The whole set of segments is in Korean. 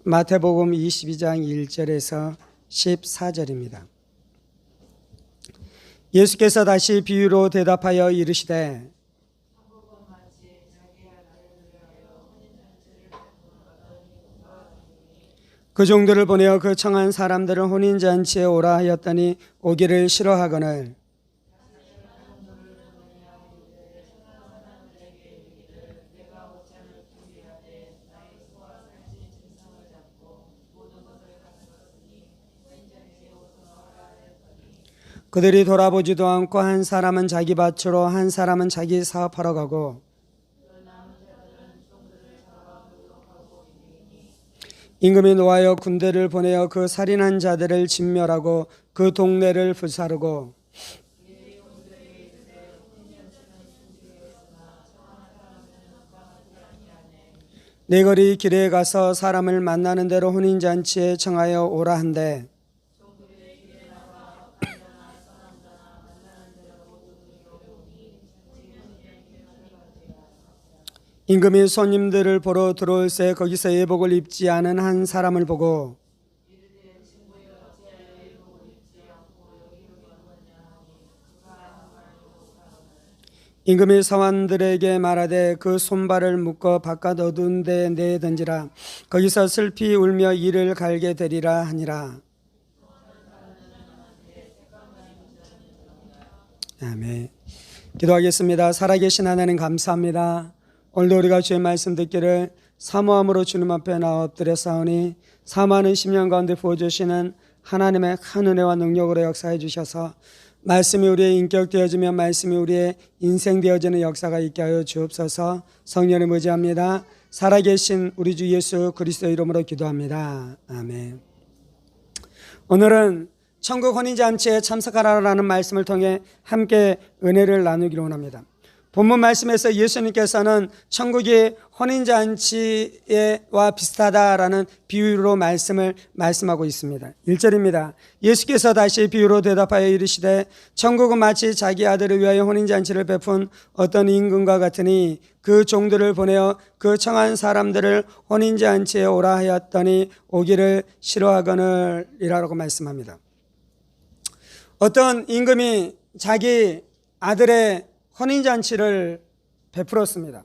마태복음 22장 1절에서 14절입니다. 예수께서 다시 비유로 대답하여 이르시되 그 종들을 보내어 그 청한 사람들을 혼인잔치에 오라 하였더니 오기를 싫어하거늘 그들이 돌아보지도 않고 한 사람은 자기 밭으로 한 사람은 자기 사업하러 가고 임금이 노하여 군대를 보내어 그 살인한 자들을 진멸하고 그 동네를 불사르고 네거리 길에 가서 사람을 만나는 대로 혼인잔치에 청하여 오라 한대 임금이 손님들을 보러 들어올새 거기서 예복을 입지 않은 한 사람을 보고 임금이 서원들에게 말하되 그 손발을 묶어 바깥 어두운 데 내던지라 거기서 슬피 울며 이를 갈게 되리라 하니라. 아멘. 기도하겠습니다. 살아계신 하나님 감사합니다. 오늘도 우리가 주의 말씀 듣기를 사모함으로 주님 앞에 나와 엎드려 싸우니 사모하는 심령 가운데 부어주시는 하나님의 큰 은혜와 능력으로 역사해 주셔서 말씀이 우리의 인격 되어지며 말씀이 우리의 인생 되어지는 역사가 있게 하여 주옵소서. 성령을 의지합니다. 살아계신 우리 주 예수 그리스도 이름으로 기도합니다. 아멘. 오늘은 천국 혼인잔치에 참석하라라는 말씀을 통해 함께 은혜를 나누기를 원합니다. 본문 말씀에서 예수님께서는 천국이 혼인잔치와 비슷하다라는 비유로 말씀하고 있습니다. 1절입니다. 예수께서 다시 비유로 대답하여 이르시되 천국은 마치 자기 아들을 위하여 혼인잔치를 베푼 어떤 임금과 같으니 그 종들을 보내어 그 청한 사람들을 혼인잔치에 오라 하였더니 오기를 싫어하거늘 이라고 말씀합니다. 어떤 임금이 자기 아들의 혼인잔치를 베풀었습니다.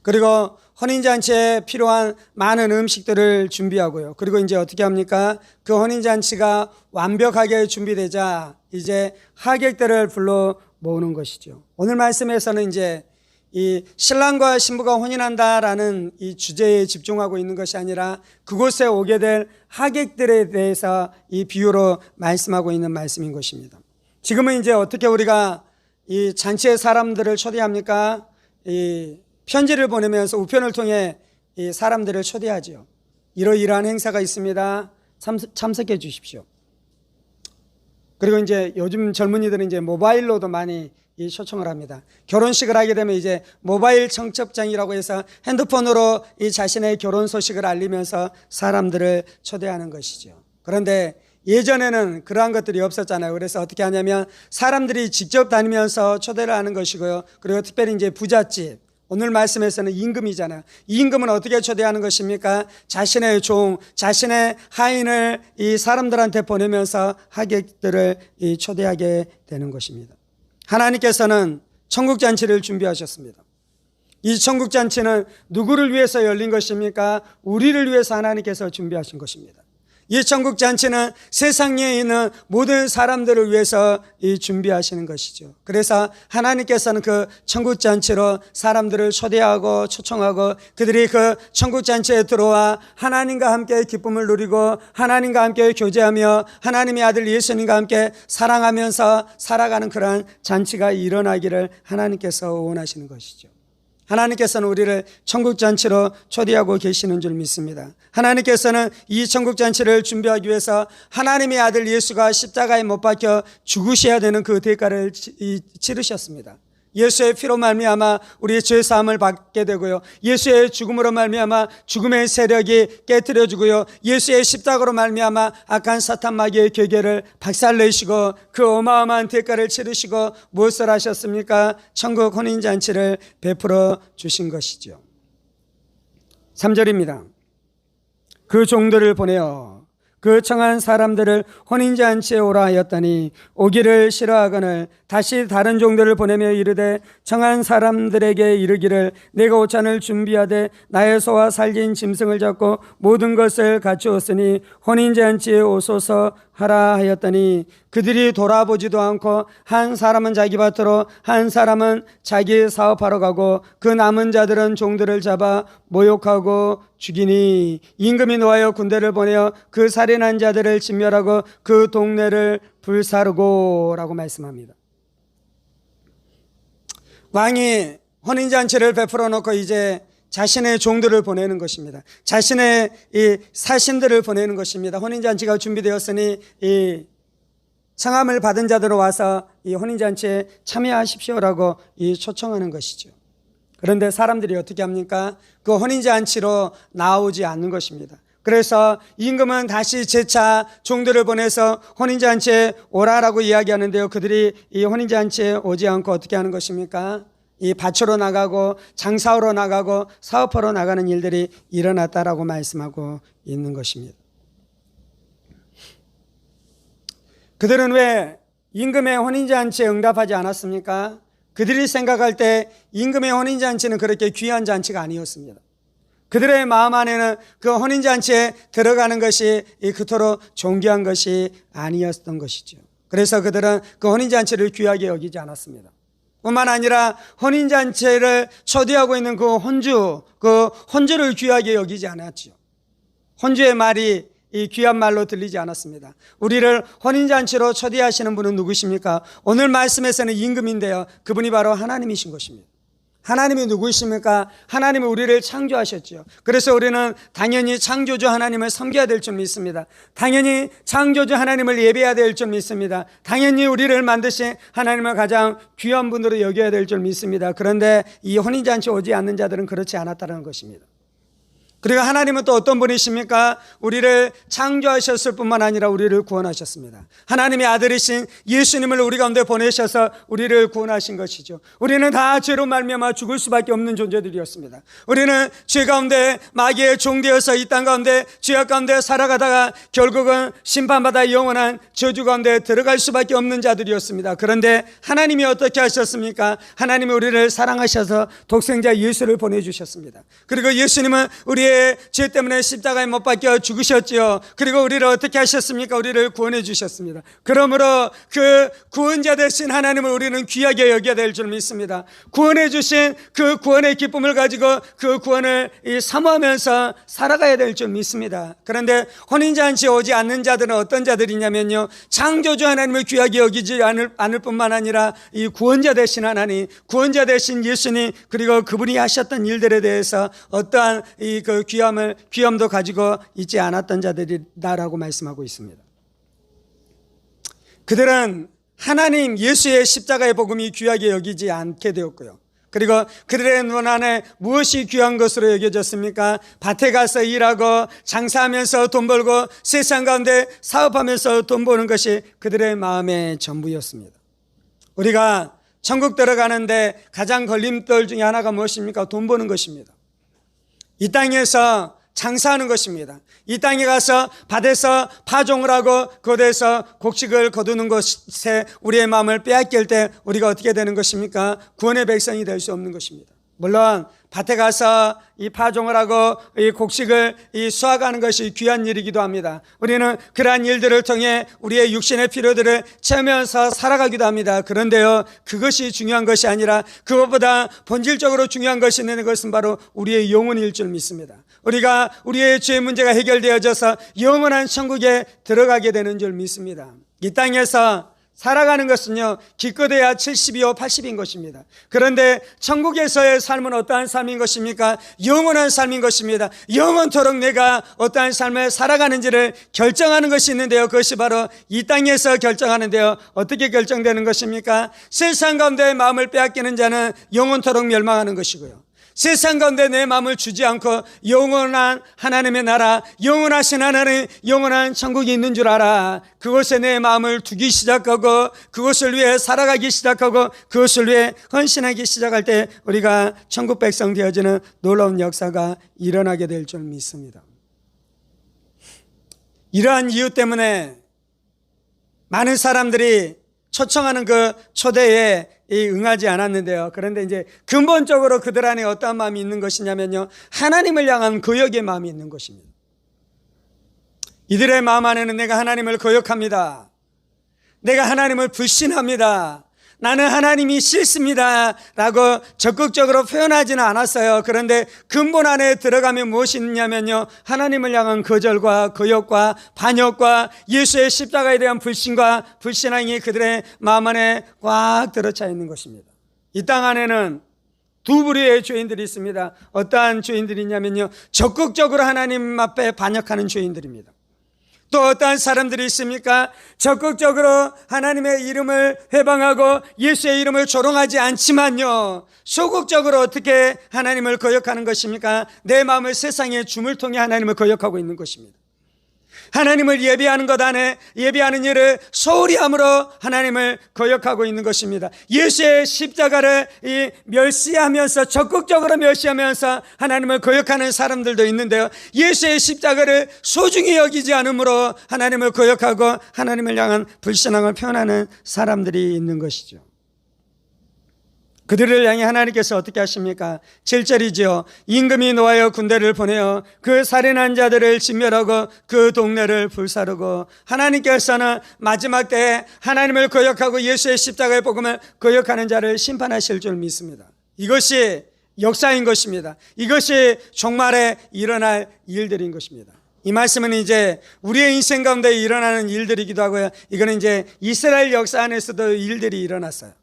그리고 혼인잔치에 필요한 많은 음식들을 준비하고요. 그리고 이제 어떻게 합니까? 그 혼인잔치가 완벽하게 준비되자 이제 하객들을 불러 모으는 것이죠. 오늘 말씀에서는 이제 이 신랑과 신부가 혼인한다라는 이 주제에 집중하고 있는 것이 아니라 그곳에 오게 될 하객들에 대해서 이 비유로 말씀하고 있는 말씀인 것입니다. 지금은 이제 어떻게 우리가 이 잔치의 사람들을 초대합니까? 이 편지를 보내면서 우편을 통해 이 사람들을 초대하죠. 이러이러한 행사가 있습니다. 참석해 주십시오. 그리고 이제 요즘 젊은이들은 이제 모바일로도 많이 이 초청을 합니다. 결혼식을 하게 되면 이제 모바일 청첩장이라고 해서 핸드폰으로 이 자신의 결혼 소식을 알리면서 사람들을 초대하는 것이죠. 그런데 예전에는 그러한 것들이 없었잖아요. 그래서 어떻게 하냐면 사람들이 직접 다니면서 초대를 하는 것이고요. 그리고 특별히 이제 부잣집, 오늘 말씀에서는 임금이잖아요. 이 임금은 어떻게 초대하는 것입니까? 자신의 종, 자신의 하인을 이 사람들한테 보내면서 하객들을 이 초대하게 되는 것입니다. 하나님께서는 천국잔치를 준비하셨습니다. 이 천국잔치는 누구를 위해서 열린 것입니까? 우리를 위해서 하나님께서 준비하신 것입니다. 이 천국잔치는 세상에 있는 모든 사람들을 위해서 준비하시는 것이죠. 그래서 하나님께서는 그 천국잔치로 사람들을 초대하고 초청하고 그들이 그 천국잔치에 들어와 하나님과 함께 기쁨을 누리고 하나님과 함께 교제하며 하나님의 아들 예수님과 함께 사랑하면서 살아가는 그러한 잔치가 일어나기를 하나님께서 원하시는 것이죠. 하나님께서는 우리를 천국잔치로 초대하고 계시는 줄 믿습니다. 하나님께서는 이 천국잔치를 준비하기 위해서 하나님의 아들 예수가 십자가에 못 박혀 죽으셔야 되는 그 대가를 치르셨습니다. 예수의 피로 말미암아 우리의 죄 사함을 받게 되고요. 예수의 죽음으로 말미암아 죽음의 세력이 깨트려지고요. 예수의 십자가로 말미암아 악한 사탄 마귀의 괴계를 박살내시고 그 어마어마한 대가를 치르시고 무엇을 하셨습니까? 천국 혼인잔치를 베풀어 주신 것이죠. 3절입니다. 그 종들을 보내어 그 청한 사람들을 혼인잔치에 오라 하였더니 오기를 싫어하거늘 다시 다른 종들을 보내며 이르되 청한 사람들에게 이르기를 내가 오찬을 준비하되 나의 소와 살진 짐승을 잡고 모든 것을 갖추었으니 혼인잔치에 오소서 하라 하였더니 그들이 돌아보지도 않고 한 사람은 자기 밭으로 한 사람은 자기 사업하러 가고 그 남은 자들은 종들을 잡아 모욕하고 죽이니 임금이 노하여 군대를 보내어 그 살인한 자들을 진멸하고 그 동네를 불사르고 라고 말씀합니다. 왕이 혼인잔치를 베풀어 놓고 이제 자신의 종들을 보내는 것입니다. 자신의 이 사신들을 보내는 것입니다. 혼인잔치가 준비되었으니 이 청함을 받은 자들로 와서 이 혼인잔치에 참여하십시오라고 이 초청하는 것이죠. 그런데 사람들이 어떻게 합니까? 그 혼인잔치로 나오지 않는 것입니다. 그래서 임금은 다시 재차 종들을 보내서 혼인잔치에 오라라고 이야기하는데요. 그들이 이 혼인잔치에 오지 않고 어떻게 하는 것입니까? 이 밭으로 나가고 장사하러 나가고 사업하러 나가는 일들이 일어났다라고 말씀하고 있는 것입니다. 그들은 왜 임금의 혼인잔치에 응답하지 않았습니까? 그들이 생각할 때 임금의 혼인잔치는 그렇게 귀한 잔치가 아니었습니다. 그들의 마음 안에는 그 혼인잔치에 들어가는 것이 그토록 존귀한 것이 아니었던 것이죠. 그래서 그들은 그 혼인잔치를 귀하게 여기지 않았습니다. 뿐만 아니라 혼인잔치를 초대하고 있는 그 혼주를 귀하게 여기지 않았죠. 혼주의 말이 이 귀한 말로 들리지 않았습니다. 우리를 혼인잔치로 초대하시는 분은 누구십니까? 오늘 말씀에서는 임금인데요. 그분이 바로 하나님이신 것입니다. 하나님이 누구이십니까? 하나님은 우리를 창조하셨죠. 그래서 우리는 당연히 창조주 하나님을 섬겨야 될 줄 믿습니다. 당연히 창조주 하나님을 예배해야 될 줄 믿습니다. 당연히 우리를 만드신 하나님을 가장 귀한 분으로 여겨야 될 줄 믿습니다. 그런데 이 혼인잔치 오지 않는 자들은 그렇지 않았다는 것입니다. 그리고 하나님은 또 어떤 분이십니까? 우리를 창조하셨을 뿐만 아니라 우리를 구원하셨습니다. 하나님의 아들이신 예수님을 우리 가운데 보내셔서 우리를 구원하신 것이죠. 우리는 다 죄로 말미암아 죽을 수밖에 없는 존재들이었습니다. 우리는 죄 가운데 마귀의 종되어서 이 땅 가운데 죄악 가운데 살아가다가 결국은 심판받아 영원한 저주 가운데 들어갈 수밖에 없는 자들이었습니다. 그런데 하나님이 어떻게 하셨습니까? 하나님이 우리를 사랑하셔서 독생자 예수를 보내주셨습니다. 그리고 예수님은 우리의 죄 때문에 십자가에 못 박혀 죽으셨지요. 그리고 우리를 어떻게 하셨습니까? 우리를 구원해 주셨습니다. 그러므로 그 구원자 되신 하나님을 우리는 귀하게 여겨야 될 줄 믿습니다. 구원해 주신 그 구원의 기쁨을 가지고 그 구원을 사모하면서 살아가야 될 줄 믿습니다. 그런데 혼인잔치에 오지 않는 자들은 어떤 자들이냐면요, 창조주 하나님을 귀하게 여기지 않을 뿐만 아니라 이 구원자 되신 하나님, 구원자 되신 예수님, 그리고 그분이 하셨던 일들에 대해서 어떠한 그 귀함도 가지고 있지 않았던 자들이다라고 말씀하고 있습니다. 그들은 하나님 예수의 십자가의 복음이 귀하게 여기지 않게 되었고요. 그리고 그들의 눈 안에 무엇이 귀한 것으로 여겨졌습니까? 밭에 가서 일하고 장사하면서 돈 벌고 세상 가운데 사업하면서 돈 버는 것이 그들의 마음의 전부였습니다. 우리가 천국 들어가는데 가장 걸림돌 중에 하나가 무엇입니까? 돈 버는 것입니다. 이 땅에서 장사하는 것입니다. 이 땅에 가서 밭에서 파종을 하고 그곳에서 곡식을 거두는 것에 우리의 마음을 빼앗길 때 우리가 어떻게 되는 것입니까? 구원의 백성이 될 수 없는 것입니다. 물론 밭에 가서 이 파종을 하고 이 곡식을 수확하는 것이 귀한 일이기도 합니다. 우리는 그러한 일들을 통해 우리의 육신의 필요들을 채우면서 살아가기도 합니다. 그런데요, 그것이 중요한 것이 아니라 그것보다 본질적으로 중요한 것이 있는 것은 바로 우리의 영혼일 줄 믿습니다. 우리가 우리의 죄 문제가 해결되어져서 영원한 천국에 들어가게 되는 줄 믿습니다. 이 땅에서 살아가는 것은요, 기껏해야 70이요 80인 것입니다. 그런데 천국에서의 삶은 어떠한 삶인 것입니까? 영원한 삶인 것입니다. 영원토록 내가 어떠한 삶을 살아가는지를 결정하는 것이 있는데요, 그것이 바로 이 땅에서 결정하는데요, 어떻게 결정되는 것입니까? 세상 가운데 마음을 빼앗기는 자는 영원토록 멸망하는 것이고요, 세상 가운데 내 마음을 주지 않고 영원한 하나님의 나라, 영원하신 하나님, 영원한 천국이 있는 줄 알아. 그곳에 내 마음을 두기 시작하고 그것을 위해 살아가기 시작하고 그것을 위해 헌신하기 시작할 때 우리가 천국 백성 되어지는 놀라운 역사가 일어나게 될 줄 믿습니다. 이러한 이유 때문에 많은 사람들이 초청하는 그 초대에 응하지 않았는데요. 그런데 이제 근본적으로 그들 안에 어떠한 마음이 있는 것이냐면요, 하나님을 향한 거역의 마음이 있는 것입니다. 이들의 마음 안에는 내가 하나님을 거역합니다. 내가 하나님을 불신합니다. 나는 하나님이 싫습니다 라고 적극적으로 표현하지는 않았어요. 그런데 근본 안에 들어가면 무엇이 있냐면요, 하나님을 향한 거절과 거역과 반역과 예수의 십자가에 대한 불신과 불신앙이 그들의 마음 안에 꽉 들어차 있는 것입니다. 이 땅 안에는 두 부류의 죄인들이 있습니다. 어떠한 죄인들이 있냐면요, 적극적으로 하나님 앞에 반역하는 죄인들입니다. 또 어떠한 사람들이 있습니까? 적극적으로 하나님의 이름을 회방하고 예수의 이름을 조롱하지 않지만요, 소극적으로 어떻게 하나님을 거역하는 것입니까? 내 마음을 세상의 줌을 통해 하나님을 거역하고 있는 것입니다. 하나님을 예배하는 것 안에 예배하는 일을 소홀히 함으로 하나님을 거역하고 있는 것입니다. 예수의 십자가를 멸시하면서, 적극적으로 멸시하면서 하나님을 거역하는 사람들도 있는데요, 예수의 십자가를 소중히 여기지 않으므로 하나님을 거역하고 하나님을 향한 불신앙을 표현하는 사람들이 있는 것이죠. 그들을 향해 하나님께서 어떻게 하십니까? 7절이죠. 임금이 노하여 군대를 보내어 그 살인한 자들을 진멸하고 그 동네를 불사르고, 하나님께서는 마지막 때에 하나님을 거역하고 예수의 십자가의 복음을 거역하는 자를 심판하실 줄 믿습니다. 이것이 역사인 것입니다. 이것이 종말에 일어날 일들인 것입니다. 이 말씀은 이제 우리의 인생 가운데 일어나는 일들이기도 하고요, 이거는 이제 이스라엘 역사 안에서도 일들이 일어났어요.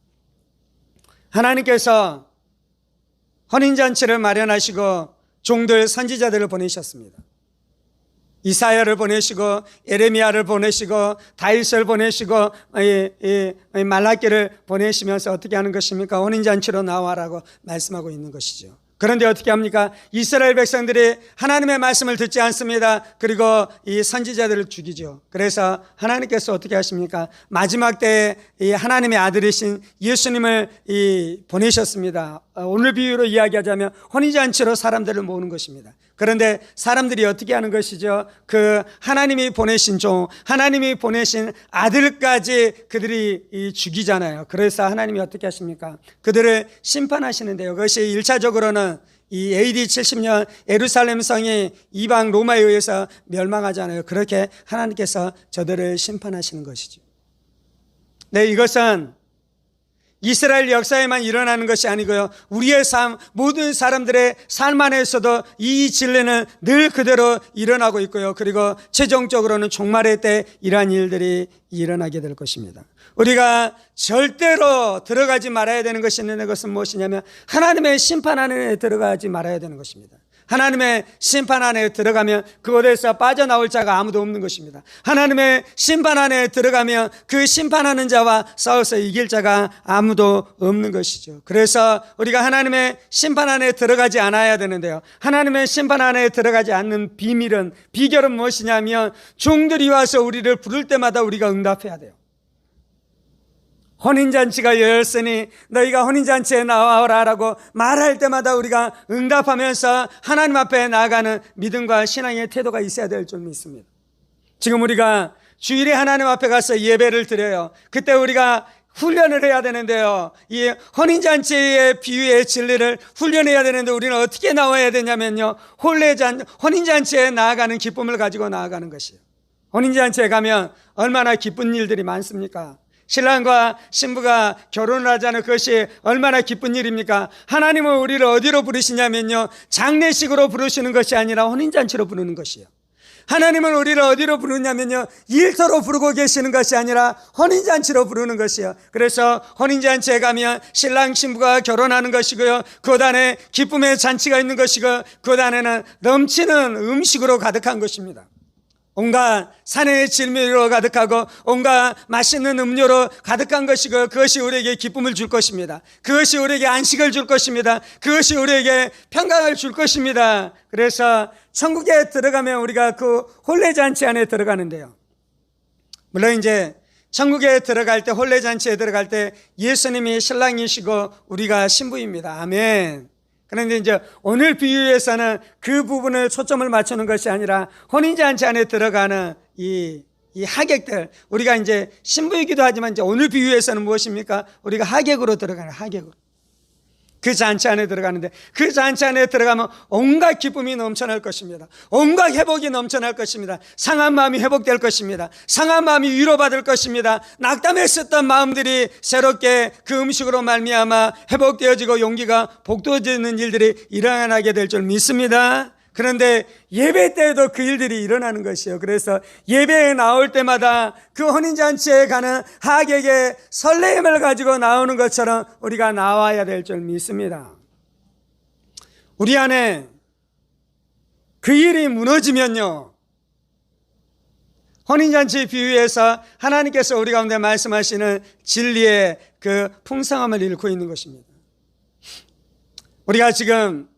하나님께서 혼인잔치를 마련하시고 종들 선지자들을 보내셨습니다. 이사야를 보내시고 예레미야를 보내시고 다윗을 보내시고 말라기를 보내시면서 어떻게 하는 것입니까? 혼인잔치로 나와라고 말씀하고 있는 것이죠. 그런데 어떻게 합니까? 이스라엘 백성들이 하나님의 말씀을 듣지 않습니다. 그리고 이 선지자들을 죽이죠. 그래서 하나님께서 어떻게 하십니까? 마지막 때에 이 하나님의 아들이신 예수님을 보내셨습니다. 오늘 비유로 이야기하자면 혼인잔치로 사람들을 모으는 것입니다. 그런데 사람들이 어떻게 하는 것이죠? 그 하나님이 보내신 종, 하나님이 보내신 아들까지 그들이 죽이잖아요. 그래서 하나님이 어떻게 하십니까? 그들을 심판하시는데요, 그것이 1차적으로는 이 AD 70년 예루살렘 성이 이방 로마에 의해서 멸망하잖아요. 그렇게 하나님께서 저들을 심판하시는 것이죠. 네, 이것은 이스라엘 역사에만 일어나는 것이 아니고요, 우리의 삶, 모든 사람들의 삶 안에서도 이 진리는 늘 그대로 일어나고 있고요, 그리고 최종적으로는 종말의 때 이러한 일들이 일어나게 될 것입니다. 우리가 절대로 들어가지 말아야 되는 것이 있는데, 그것은 무엇이냐면 하나님의 심판 안에 들어가지 말아야 되는 것입니다. 하나님의 심판 안에 들어가면 그곳에서 빠져나올 자가 아무도 없는 것입니다. 하나님의 심판 안에 들어가면 그 심판하는 자와 싸워서 이길 자가 아무도 없는 것이죠. 그래서 우리가 하나님의 심판 안에 들어가지 않아야 되는데요, 하나님의 심판 안에 들어가지 않는 비결은 무엇이냐면, 종들이 와서 우리를 부를 때마다 우리가 응답해야 돼요. 혼인잔치가 열렸으니 너희가 혼인잔치에 나와라 라고 말할 때마다 우리가 응답하면서 하나님 앞에 나아가는 믿음과 신앙의 태도가 있어야 될 줄 믿습니다. 지금 우리가 주일에 하나님 앞에 가서 예배를 드려요. 그때 우리가 훈련을 해야 되는데요, 이 혼인잔치의 비유의 진리를 훈련해야 되는데 우리는 어떻게 나와야 되냐면요, 혼인잔치에 나아가는 기쁨을 가지고 나아가는 것이에요. 혼인잔치에 가면 얼마나 기쁜 일들이 많습니까? 신랑과 신부가 결혼을 하자는 그것이 얼마나 기쁜 일입니까? 하나님은 우리를 어디로 부르시냐면요, 장례식으로 부르시는 것이 아니라 혼인잔치로 부르는 것이에요. 하나님은 우리를 어디로 부르냐면요, 일터로 부르고 계시는 것이 아니라 혼인잔치로 부르는 것이에요. 그래서 혼인잔치에 가면 신랑 신부가 결혼하는 것이고요, 그 안에 기쁨의 잔치가 있는 것이고, 그 안에는 넘치는 음식으로 가득한 것입니다. 온갖 산의 질미로 가득하고 온갖 맛있는 음료로 가득한 것이고, 그것이 우리에게 기쁨을 줄 것입니다. 그것이 우리에게 안식을 줄 것입니다. 그것이 우리에게 평강을 줄 것입니다. 그래서 천국에 들어가면 우리가 그 혼례잔치 안에 들어가는데요, 물론 이제 천국에 들어갈 때, 혼례잔치에 들어갈 때 예수님이 신랑이시고 우리가 신부입니다. 아멘. 그런데 이제 오늘 비유에서는 그 부분을 초점을 맞추는 것이 아니라 혼인잔치 안에 들어가는 이 하객들, 우리가 이제 신부이기도 하지만 이제 오늘 비유에서는 무엇입니까? 우리가 하객으로 들어가는, 하객으로. 그 잔치 안에 들어가는데, 그 잔치 안에 들어가면 온갖 기쁨이 넘쳐날 것입니다. 온갖 회복이 넘쳐날 것입니다. 상한 마음이 회복될 것입니다. 상한 마음이 위로받을 것입니다. 낙담했었던 마음들이 새롭게 그 음식으로 말미암아 회복되어지고 용기가 복돋는 일들이 일어나게 될 줄 믿습니다. 그런데 예배 때에도 그 일들이 일어나는 것이에요. 그래서 예배에 나올 때마다 그 혼인잔치에 가는 하객의 설레임을 가지고 나오는 것처럼 우리가 나와야 될 줄 믿습니다. 우리 안에 그 일이 무너지면요, 혼인잔치 비유에서 하나님께서 우리 가운데 말씀하시는 진리의 그 풍성함을 잃고 있는 것입니다. 우리가 지금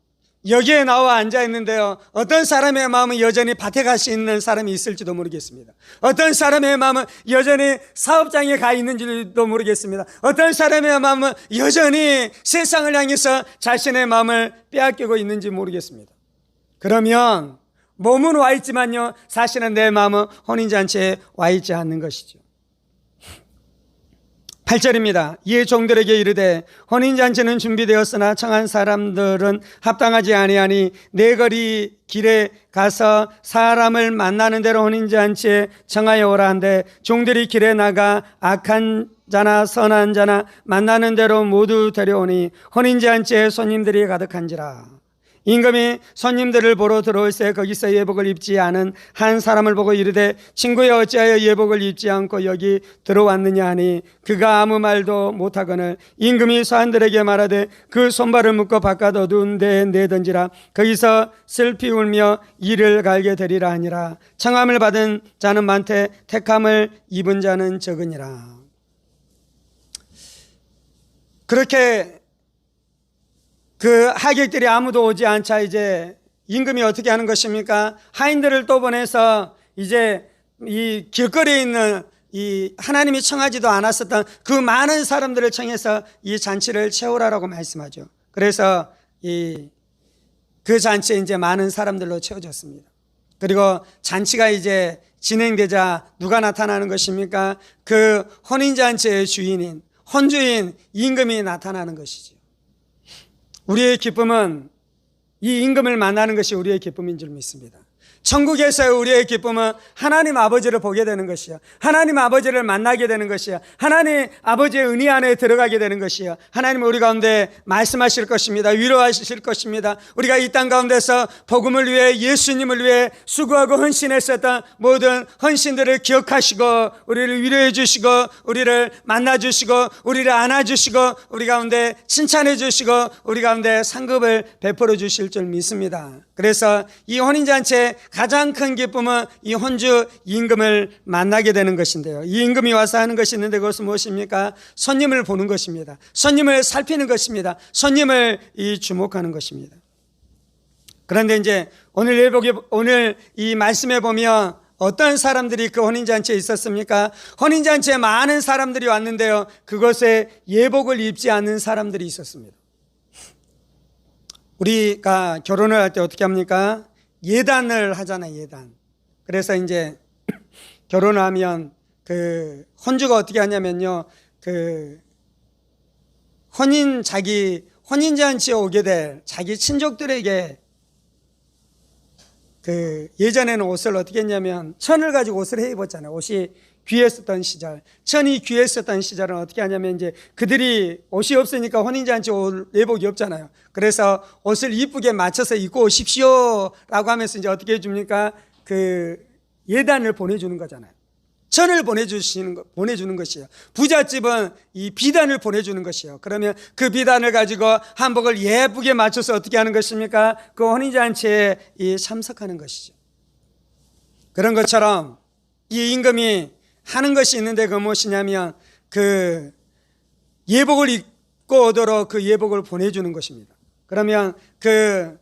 여기에 나와 앉아 있는데요, 어떤 사람의 마음은 여전히 밭에 갈 수 있는 사람이 있을지도 모르겠습니다. 어떤 사람의 마음은 여전히 사업장에 가 있는지도 모르겠습니다. 어떤 사람의 마음은 여전히 세상을 향해서 자신의 마음을 빼앗기고 있는지 모르겠습니다. 그러면 몸은 와 있지만요, 사실은 내 마음은 혼인잔치에 와 있지 않는 것이죠. 8절입니다. 이에 종들에게 이르되 혼인잔치는 준비되었으나 청한 사람들은 합당하지 아니하니 네 거리 길에 가서 사람을 만나는 대로 혼인잔치에 청하여 오라 한데, 종들이 길에 나가 악한 자나 선한 자나 만나는 대로 모두 데려오니 혼인잔치에 손님들이 가득한지라. 임금이 손님들을 보러 들어올 때 거기서 예복을 입지 않은 한 사람을 보고 이르되 친구여 어찌하여 예복을 입지 않고 여기 들어왔느냐 하니, 그가 아무 말도 못하거늘 임금이 사람들에게 말하되 그 손발을 묶어 바깥 어두운 데에 내던지라. 거기서 슬피 울며 이를 갈게 되리라 하니라. 청함을 받은 자는 많되 택함을 입은 자는 적으니라. 그렇게 그 하객들이 아무도 오지 않자 이제 임금이 어떻게 하는 것입니까? 하인들을 또 보내서 이제 이 길거리에 있는 이 하나님이 청하지도 않았었던 그 많은 사람들을 청해서 이 잔치를 채우라라고 말씀하죠. 그래서 그 잔치에 이제 많은 사람들로 채워졌습니다. 그리고 잔치가 이제 진행되자 누가 나타나는 것입니까? 그 혼인잔치의 주인인, 혼주인 임금이 나타나는 것이죠. 우리의 기쁨은 이 임금을 만나는 것이 우리의 기쁨인 줄 믿습니다. 천국에서의 우리의 기쁨은 하나님 아버지를 보게 되는 것이요, 하나님 아버지를 만나게 되는 것이요, 하나님 아버지의 은혜 안에 들어가게 되는 것이요, 하나님은 우리 가운데 말씀하실 것입니다. 위로하실 것입니다. 우리가 이 땅 가운데서 복음을 위해, 예수님을 위해 수고하고 헌신했었던 모든 헌신들을 기억하시고 우리를 위로해 주시고 우리를 만나 주시고 우리를 안아 주시고 우리 가운데 칭찬해 주시고 우리 가운데 상급을 베풀어 주실 줄 믿습니다. 그래서 이 혼인잔치의 가장 큰 기쁨은 이 혼주 임금을 만나게 되는 것인데요, 이 임금이 와서 하는 것이 있는데 그것은 무엇입니까? 손님을 보는 것입니다. 손님을 살피는 것입니다. 손님을 주목하는 것입니다. 그런데 이제 오늘 이 말씀에 보면 어떤 사람들이 그 혼인잔치에 있었습니까? 혼인잔치에 많은 사람들이 왔는데요, 그것에 예복을 입지 않는 사람들이 있었습니다. 우리가 결혼을 할 때 어떻게 합니까? 예단을 하잖아요, 예단. 그래서 이제 결혼을 하면 그 혼주가 어떻게 하냐면요, 그 혼인잔치에 오게 될 자기 친족들에게 그 예전에는 옷을 어떻게 했냐면 천을 가지고 옷을 해 입었잖아요. 옷이 귀했었던 시절, 천이 귀했었던 시절은 어떻게 하냐면 이제 그들이 옷이 없으니까 혼인잔치 옷 예복이 없잖아요. 그래서 옷을 이쁘게 맞춰서 입고 오십시오 라고 하면서 이제 어떻게 해줍니까? 그 예단을 보내주는 거잖아요. 천을 보내주는 것이에요. 부잣집은 이 비단을 보내주는 것이에요. 그러면 그 비단을 가지고 한복을 예쁘게 맞춰서 어떻게 하는 것입니까? 그 혼인잔치에 참석하는 것이죠. 그런 것처럼 이 임금이 하는 것이 있는데 그 무엇이냐면 그 예복을 입고 오도록 그 예복을 보내주는 것입니다. 그러면 그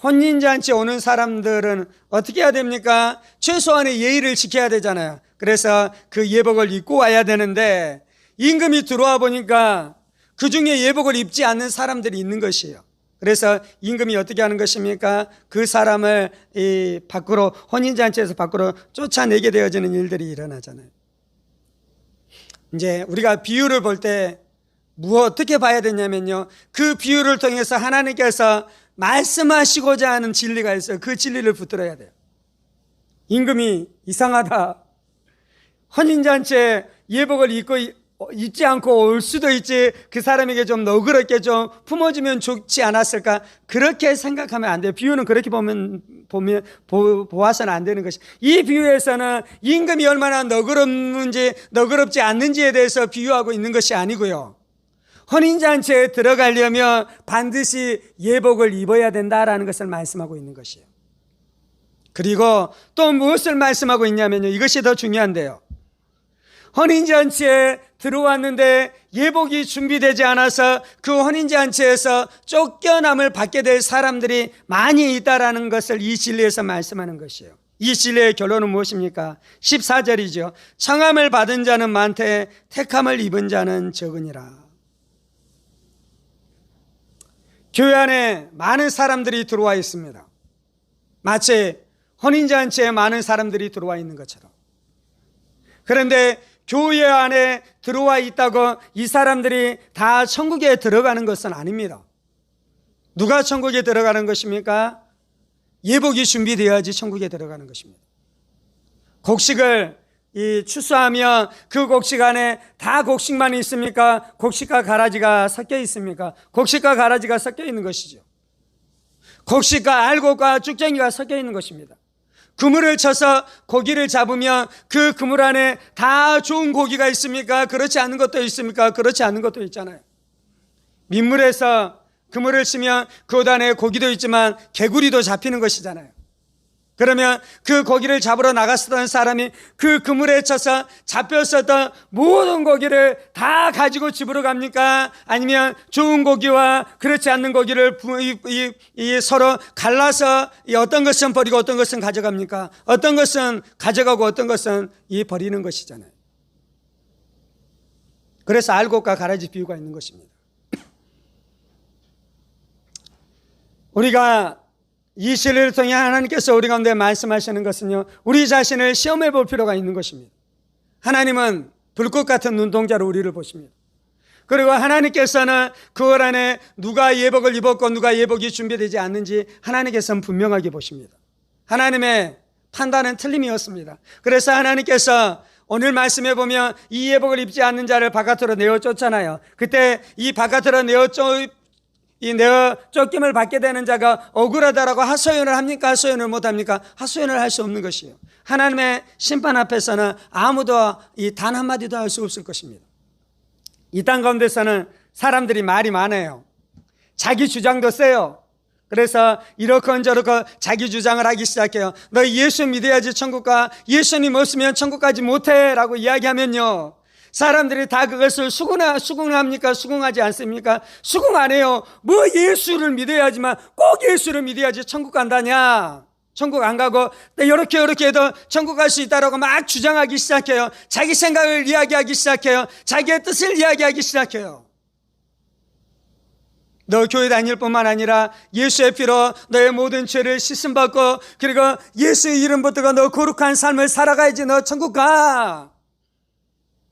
혼인잔치에 오는 사람들은 어떻게 해야 됩니까? 최소한의 예의를 지켜야 되잖아요. 그래서 그 예복을 입고 와야 되는데 임금이 들어와 보니까 그 중에 예복을 입지 않는 사람들이 있는 것이에요. 그래서 임금이 어떻게 하는 것입니까? 그 사람을 이 밖으로, 혼인잔치에서 밖으로 쫓아내게 되어지는 일들이 일어나잖아요. 이제 우리가 비유를 볼 때 어떻게 봐야 되냐면요, 그 비유를 통해서 하나님께서 말씀하시고자 하는 진리가 있어요. 그 진리를 붙들어야 돼요. 임금이 이상하다, 혼인잔치에 예복을 입지 않고 올 수도 있지, 그 사람에게 좀 너그럽게 좀 품어주면 좋지 않았을까, 그렇게 생각하면 안 돼요. 비유는 그렇게 보아서는 안 되는 것이, 이 비유에서는 임금이 얼마나 너그럽지 않는지에 대해서 비유하고 있는 것이 아니고요, 혼인잔치에 들어가려면 반드시 예복을 입어야 된다라는 것을 말씀하고 있는 것이에요. 그리고 또 무엇을 말씀하고 있냐면요, 이것이 더 중요한데요, 혼인잔치에 들어왔는데 예복이 준비되지 않아서 그 혼인잔치에서 쫓겨남을 받게 될 사람들이 많이 있다라는 것을 이 진리에서 말씀하는 것이에요. 이 진리의 결론은 무엇입니까? 14절이죠. 청함을 받은 자는 많되 택함을 입은 자는 적으니라. 교회 안에 많은 사람들이 들어와 있습니다. 마치 혼인잔치에 많은 사람들이 들어와 있는 것처럼. 그런데 교회 안에 들어와 있다고 이 사람들이 다 천국에 들어가는 것은 아닙니다. 누가 천국에 들어가는 것입니까? 예복이 준비되어야지 천국에 들어가는 것입니다. 곡식을 추수하면 그 곡식 안에 다 곡식만 있습니까? 곡식과 가라지가 섞여 있습니까? 곡식과 가라지가 섞여 있는 것이죠. 곡식과 알곡과 쭉정이가 섞여 있는 것입니다. 그물을 쳐서 고기를 잡으면 그 그물 안에 다 좋은 고기가 있습니까? 그렇지 않은 것도 있습니까? 그렇지 않은 것도 있잖아요. 민물에서 그물을 치면 그 안에 고기도 있지만 개구리도 잡히는 것이잖아요. 그러면 그 고기를 잡으러 나갔었던 사람이 그 그물에 쳐서 잡혔었던 모든 고기를 다 가지고 집으로 갑니까? 아니면 좋은 고기와 그렇지 않는 고기를 서로 갈라서 어떤 것은 버리고 어떤 것은 가져갑니까? 어떤 것은 가져가고 어떤 것은 버리는 것이잖아요. 그래서 알곡과 가라지 비유가 있는 것입니다. 우리가 이 진리를 통해 하나님께서 우리 가운데 말씀하시는 것은요, 우리 자신을 시험해 볼 필요가 있는 것입니다. 하나님은 불꽃 같은 눈동자로 우리를 보십니다. 그리고 하나님께서는 그걸 안에 누가 예복을 입었고 누가 예복이 준비되지 않는지 하나님께서는 분명하게 보십니다. 하나님의 판단은 틀림이었습니다. 그래서 하나님께서 오늘 말씀해 보면 이 예복을 입지 않는 자를 바깥으로 내어 쫓잖아요. 그때 이 바깥으로 내어 쫓김을 받게 되는 자가 억울하다라고 하소연을 합니까? 하소연을 못합니까? 하소연을 할 수 없는 것이에요. 하나님의 심판 앞에서는 아무도 단 한마디도 할 수 없을 것입니다. 이 땅 가운데서는 사람들이 말이 많아요. 자기 주장도 세요. 그래서 이렇건저렇건 자기 주장을 하기 시작해요. 너 예수 믿어야지 천국 가, 예수님 없으면 천국 가지 못해 라고 이야기하면요, 사람들이 다 그것을 수긍합니까? 수긍하지 않습니까? 수긍 안 해요. 뭐 예수를 믿어야지만 꼭 예수를 믿어야지 천국 간다냐? 천국 안 가고 이렇게 해도 천국 갈 수 있다라고 막 주장하기 시작해요. 자기 생각을 이야기하기 시작해요. 자기의 뜻을 이야기하기 시작해요. 너 교회 다닐 뿐만 아니라 예수의 피로 너의 모든 죄를 씻음받고 그리고 예수의 이름부터가 너 거룩한 삶을 살아가야지 너 천국 가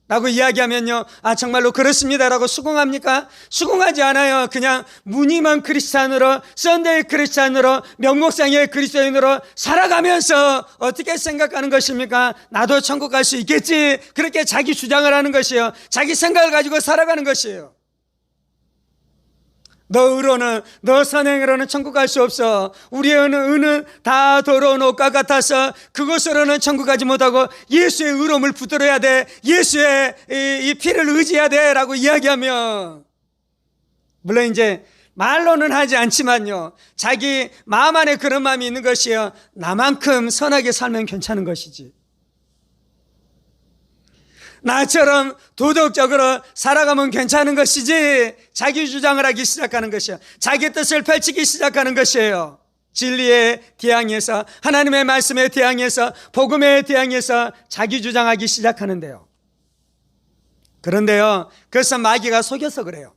라고 이야기하면요, 아 정말로 그렇습니다 라고 수긍합니까? 수긍하지 않아요. 그냥 무늬만 크리스찬으로, 썬데이 크리스찬으로, 명목상의 그리스도인으로 살아가면서 어떻게 생각하는 것입니까? 나도 천국 갈 수 있겠지, 그렇게 자기 주장을 하는 것이에요. 자기 생각을 가지고 살아가는 것이에요. 너 의로는, 너 선행으로는 천국 갈 수 없어. 우리의 의는 다 더러운 옷과 같아서 그것으로는 천국 가지 못하고 예수의 의로움을 붙들어야 돼, 예수의 이 피를 의지해야 돼 라고 이야기하면, 물론 이제 말로는 하지 않지만요, 자기 마음 안에 그런 마음이 있는 것이에요. 나만큼 선하게 살면 괜찮은 것이지, 나처럼 도덕적으로 살아가면 괜찮은 것이지, 자기 주장을 하기 시작하는 것이에요. 자기 뜻을 펼치기 시작하는 것이에요. 진리에 대항해서, 하나님의 말씀에 대항해서, 복음에 대항해서 자기 주장하기 시작하는데요. 그런데요, 그래서 마귀가 속여서 그래요.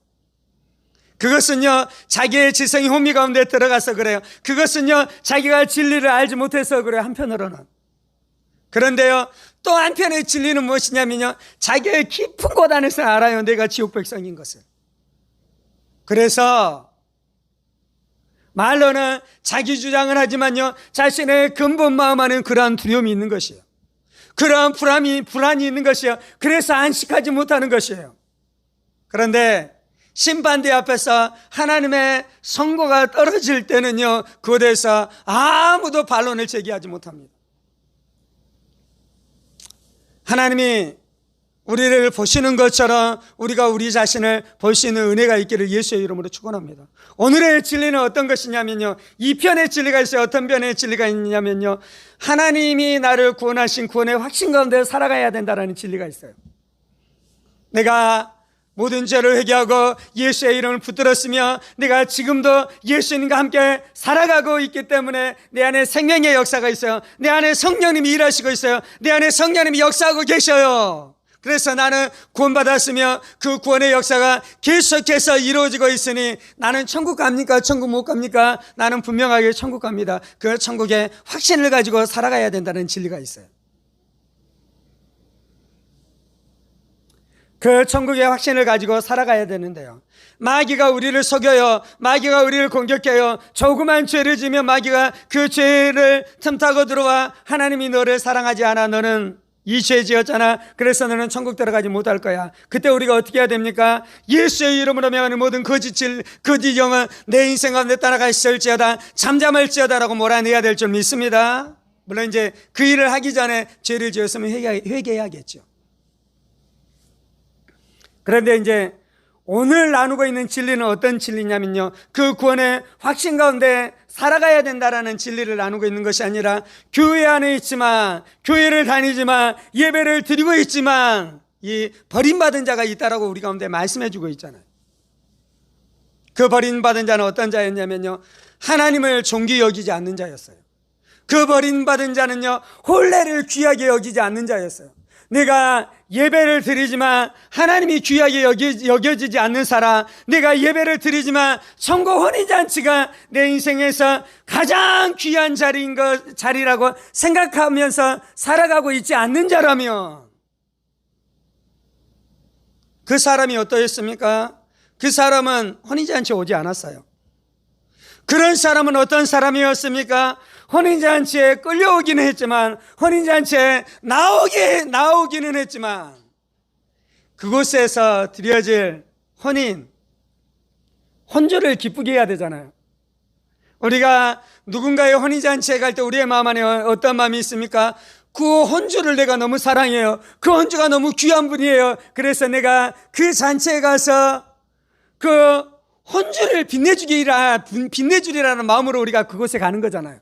그것은요, 자기의 지성이 혼미 가운데 들어가서 그래요. 그것은요, 자기가 진리를 알지 못해서 그래요, 한편으로는. 그런데요, 또 한편의 진리는 무엇이냐면요, 자기의 깊은 곳 안에서 알아요, 내가 지옥 백성인 것을. 그래서 말로는 자기 주장을 하지만요, 자신의 근본 마음 안에는 그러한 두려움이 있는 것이에요. 그러한 불안이 있는 것이에요. 그래서 안식하지 못하는 것이에요. 그런데 심판대 앞에서 하나님의 선고가 떨어질 때는요, 그에 대해서 아무도 반론을 제기하지 못합니다. 하나님이 우리를 보시는 것처럼 우리가 우리 자신을 볼 수 있는 은혜가 있기를 예수의 이름으로 축원합니다. 오늘의 진리는 어떤 것이냐면요, 이 편의 진리가 있어요. 어떤 편의 진리가 있냐면요, 하나님이 나를 구원하신 구원의 확신 가운데 살아가야 된다는 진리가 있어요. 내가 모든 죄를 회개하고 예수의 이름을 붙들었으며 내가 지금도 예수님과 함께 살아가고 있기 때문에 내 안에 생명의 역사가 있어요. 내 안에 성령님이 일하시고 있어요. 내 안에 성령님이 역사하고 계셔요. 그래서 나는 구원받았으며 그 구원의 역사가 계속해서 이루어지고 있으니 나는 천국 갑니까? 천국 못 갑니까? 나는 분명하게 천국 갑니다. 그 천국의 확신을 가지고 살아가야 된다는 진리가 있어요. 그 천국의 확신을 가지고 살아가야 되는데요, 마귀가 우리를 속여요. 마귀가 우리를 공격해요. 조그만 죄를 지면 마귀가 그 죄를 틈타고 들어와 하나님이 너를 사랑하지 않아. 너는 이 죄 지었잖아. 그래서 너는 천국 들어가지 못할 거야. 그때 우리가 어떻게 해야 됩니까? 예수의 이름으로 명하는 모든 거짓 영은 내 인생 가운데 따라가 있을지어다, 잠잠할지어다라고 몰아내야 될 줄 믿습니다. 물론 이제 그 일을 하기 전에 죄를 지었으면 회개해야겠죠. 그런데 이제 오늘 나누고 있는 진리는 어떤 진리냐면요, 그 구원의 확신 가운데 살아가야 된다라는 진리를 나누고 있는 것이 아니라, 교회 안에 있지만, 교회를 다니지만, 예배를 드리고 있지만 이 버림받은 자가 있다라고 우리 가운데 말씀해 주고 있잖아요. 그 버림받은 자는 어떤 자였냐면요, 하나님을 존귀 여기지 않는 자였어요. 그 버림받은 자는요, 혼례를 귀하게 여기지 않는 자였어요. 내가 예배를 드리지만 하나님이 귀하게 여겨지지 않는 사람, 내가 예배를 드리지만 천국 혼인잔치가 내 인생에서 가장 귀한 자리라고 생각하면서 살아가고 있지 않는 자라면 그 사람이 어떠했습니까? 그 사람은 혼인잔치에 오지 않았어요. 그런 사람은 어떤 사람이었습니까? 혼인잔치에 끌려오기는 했지만, 혼인잔치에 나오기는 했지만, 그곳에서 드려질 혼주를 기쁘게 해야 되잖아요. 우리가 누군가의 혼인잔치에 갈 때 우리의 마음 안에 어떤 마음이 있습니까? 그 혼주를 내가 너무 사랑해요. 그 혼주가 너무 귀한 분이에요. 그래서 내가 그 잔치에 가서 그 혼주를 빛내주리라는 마음으로 우리가 그곳에 가는 거잖아요.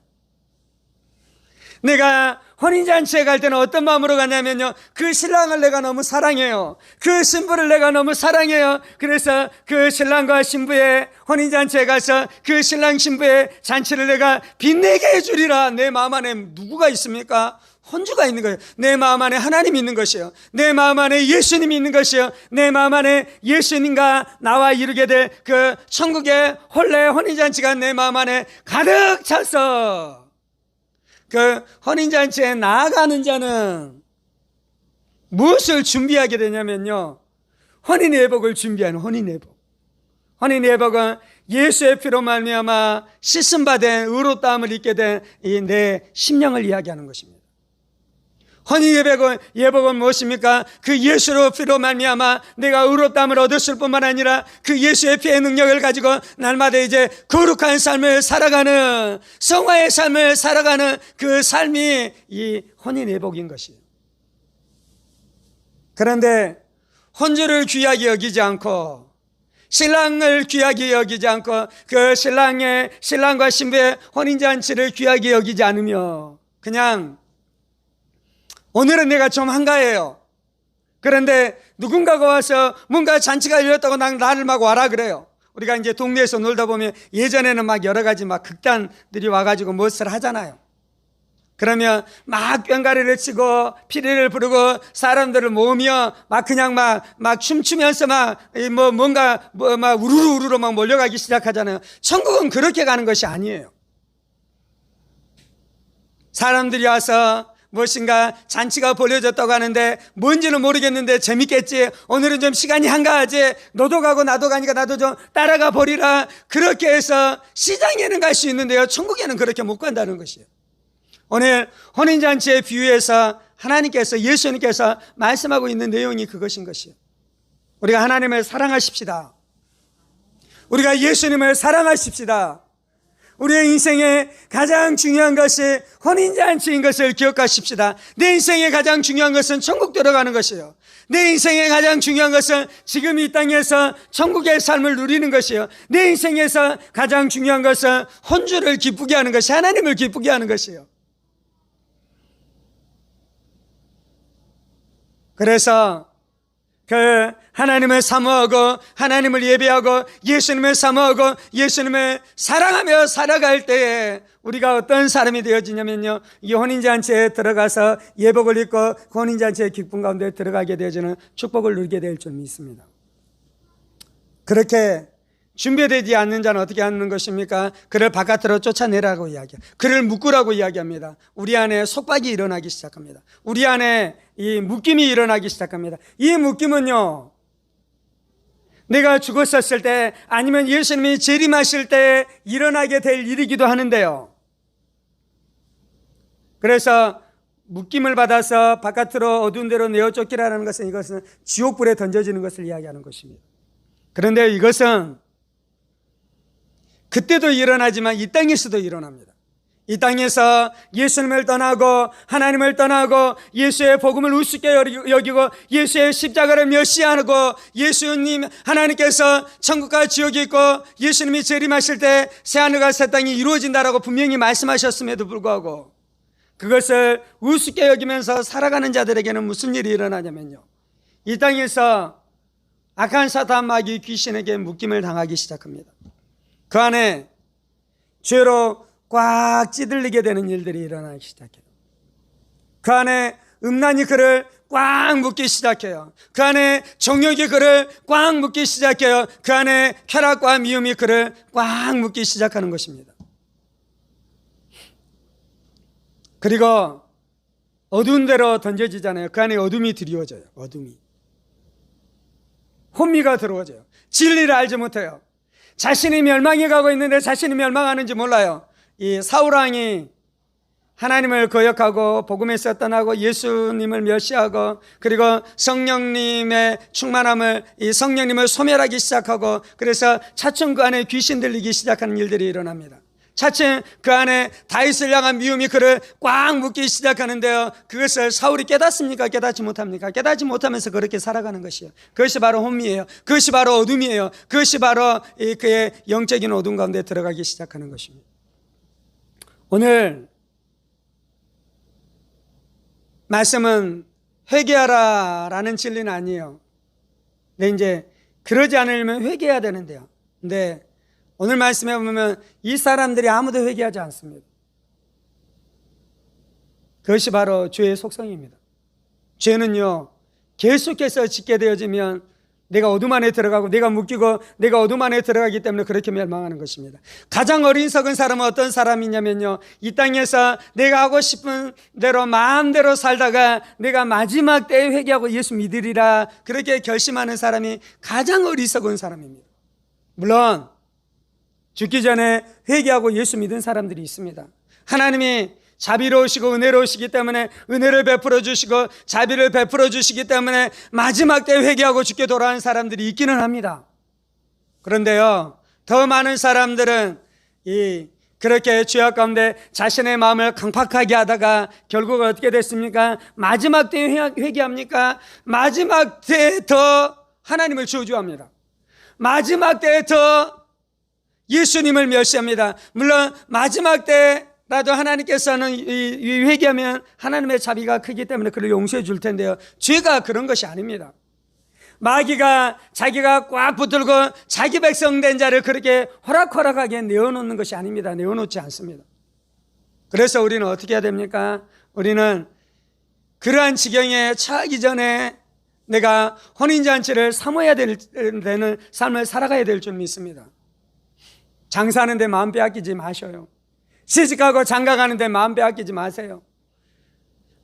내가 혼인잔치에 갈 때는 어떤 마음으로 가냐면요, 그 신랑을 내가 너무 사랑해요. 그 신부를 내가 너무 사랑해요. 그래서 그 신랑과 신부의 혼인잔치에 가서 그 신랑 신부의 잔치를 내가 빛내게 해주리라. 내 마음 안에 누구가 있습니까? 혼주가 있는 거예요. 내 마음 안에 하나님이 있는 것이에요. 내 마음 안에 예수님이 있는 것이에요. 내 마음 안에 예수님과 나와 이루게 될 그 천국의 혼례 혼인잔치가 내 마음 안에 가득 찼어. 그 혼인잔치에 나아가는 자는 무엇을 준비하게 되냐면요, 혼인예복을 준비하는 혼인예복. 혼인예복은 예수의 피로 말미암아 씻음받은 의롭다함을 입게 된 이 내 심령을 이야기하는 것입니다. 혼인예복은 무엇입니까? 그 예수의 피로 말미암아 내가 의롭다함을 얻었을 뿐만 아니라 그 예수의 피의 능력을 가지고 날마다 이제 거룩한 삶을 살아가는, 성화의 삶을 살아가는 그 삶이 이 혼인예복인 것이에요. 그런데 혼주를 귀하게 여기지 않고, 신랑을 귀하게 여기지 않고, 그 신랑과 신부의 혼인잔치를 귀하게 여기지 않으며 그냥 오늘은 내가 좀 한가해요. 그런데 누군가가 와서 뭔가 잔치가 열렸다고 나를 막 와라 그래요. 우리가 이제 동네에서 놀다 보면 예전에는 막 여러 가지 막 극단들이 와가지고 무엇을 하잖아요. 그러면 막 꽹과리를 치고 피리를 부르고 사람들을 모으며 막 그냥 막 춤추면서 막 우르르 막 몰려가기 시작하잖아요. 천국은 그렇게 가는 것이 아니에요. 사람들이 와서 무엇인가 잔치가 벌려졌다고 하는데 뭔지는 모르겠는데 재밌겠지. 오늘은 좀 시간이 한가하지. 너도 가고 나도 가니까 나도 좀 따라가 버리라. 그렇게 해서 시장에는 갈 수 있는데요, 천국에는 그렇게 못 간다는 것이에요. 오늘 혼인잔치의 비유에서 하나님께서, 예수님께서 말씀하고 있는 내용이 그것인 것이에요. 우리가 하나님을 사랑하십시다. 우리가 예수님을 사랑하십시다. 우리의 인생에 가장 중요한 것이 혼인잔치인 것을 기억하십시다. 내 인생의 가장 중요한 것은 천국 들어가는 것이에요. 내 인생의 가장 중요한 것은 지금 이 땅에서 천국의 삶을 누리는 것이에요. 내 인생에서 가장 중요한 것은 혼주를 기쁘게 하는 것이, 하나님을 기쁘게 하는 것이에요. 그래서 그 하나님을 사모하고 하나님을 예배하고 예수님을 사모하고 예수님을 사랑하며 살아갈 때에 우리가 어떤 사람이 되어지냐면요, 이 혼인잔치에 들어가서 예복을 입고 혼인잔치의 기쁨 가운데 들어가게 되어지는 축복을 누리게 될 줄 믿습니다. 그렇게 준비되지 않는 자는 어떻게 하는 것입니까? 그를 바깥으로 쫓아내라고 이야기해요. 그를 묶으라고 이야기합니다. 우리 안에 속박이 일어나기 시작합니다. 우리 안에 이 묶임이 일어나기 시작합니다. 이 묶임은요, 내가 죽었었을 때 아니면 예수님이 재림하실 때 일어나게 될 일이기도 하는데요, 그래서 묶임을 받아서 바깥으로 어두운 데로 내어 쫓기라는 것은, 이것은 지옥불에 던져지는 것을 이야기하는 것입니다. 그런데 이것은 그때도 일어나지만 이 땅에서도 일어납니다. 이 땅에서 예수님을 떠나고 하나님을 떠나고 예수의 복음을 우습게 여기고 예수의 십자가를 멸시하고 예수님, 하나님께서 천국과 지옥이 있고 예수님이 재림하실 때 새하늘과 새 땅이 이루어진다라고 분명히 말씀하셨음에도 불구하고 그것을 우습게 여기면서 살아가는 자들에게는 무슨 일이 일어나냐면요, 이 땅에서 악한 사탄 마귀 귀신에게 묶임을 당하기 시작합니다. 그 안에 죄로 꽉 찌들리게 되는 일들이 일어나기 시작해요. 그 안에 음란이 그를 꽉 묶기 시작해요. 그 안에 정욕이 그를 꽉 묶기 시작해요. 그 안에 쾌락과 미움이 그를 꽉 묶기 시작하는 것입니다. 그리고 어두운 데로 던져지잖아요. 그 안에 어둠이 드리워져요. 어둠이, 혼미가 들어오죠. 진리를 알지 못해요. 자신이 멸망해 가고 있는데 자신이 멸망하는지 몰라요. 이 사울왕이 하나님을 거역하고 복음에서 떠나고 예수님을 멸시하고 그리고 성령님의 충만함을, 이 성령님을 소멸하기 시작하고, 그래서 차츰 그 안에 귀신 들리기 시작하는 일들이 일어납니다. 차츰 그 안에 다윗을 향한 미움이 그를 꽉 묶기 시작하는데요, 그것을 사울이 깨닫습니까? 깨닫지 못합니까? 깨닫지 못하면서 그렇게 살아가는 것이에요. 그것이 바로 혼미예요. 그것이 바로 어둠이에요. 그것이 바로 그의 영적인 어둠 가운데 들어가기 시작하는 것입니다. 오늘 말씀은 회개하라라는 진리는 아니에요. 근데 이제 그러지 않으려면 회개해야 되는데요, 근데 오늘 말씀해 보면 이 사람들이 아무도 회개하지 않습니다. 그것이 바로 죄의 속성입니다. 죄는요, 계속해서 짓게 되어지면 내가 어둠 안에 들어가고 내가 묶이고 내가 어둠 안에 들어가기 때문에 그렇게 멸망하는 것입니다. 가장 어리석은 사람은 어떤 사람이냐면요, 이 땅에서 내가 하고 싶은 대로 마음대로 살다가 내가 마지막 때에 회개하고 예수 믿으리라 그렇게 결심하는 사람이 가장 어리석은 사람입니다. 물론 죽기 전에 회개하고 예수 믿은 사람들이 있습니다. 하나님이 자비로우시고 은혜로우시기 때문에 은혜를 베풀어 주시고 자비를 베풀어 주시기 때문에 마지막 때 회개하고 죽게 돌아온 사람들이 있기는 합니다. 그런데요, 더 많은 사람들은 그렇게 죄악 가운데 자신의 마음을 강팍하게 하다가 결국 어떻게 됐습니까? 마지막 때 회개합니까? 마지막 때에 더 하나님을 저주합니다. 마지막 때에 더 예수님을 멸시합니다. 물론 마지막 때라도 하나님께서는 회개하면 하나님의 자비가 크기 때문에 그를 용서해 줄 텐데요, 죄가 그런 것이 아닙니다. 마귀가 자기가 꽉 붙들고 자기 백성된 자를 그렇게 호락호락하게 내어놓는 것이 아닙니다. 내어놓지 않습니다. 그래서 우리는 어떻게 해야 됩니까? 우리는 그러한 지경에 처하기 전에 내가 혼인잔치를 사모해야 되는 삶을 살아가야 될 줄 믿습니다. 장사하는데 마음 빼앗기지 마셔요. 시집가고 장가가는데 마음 빼앗기지 마세요.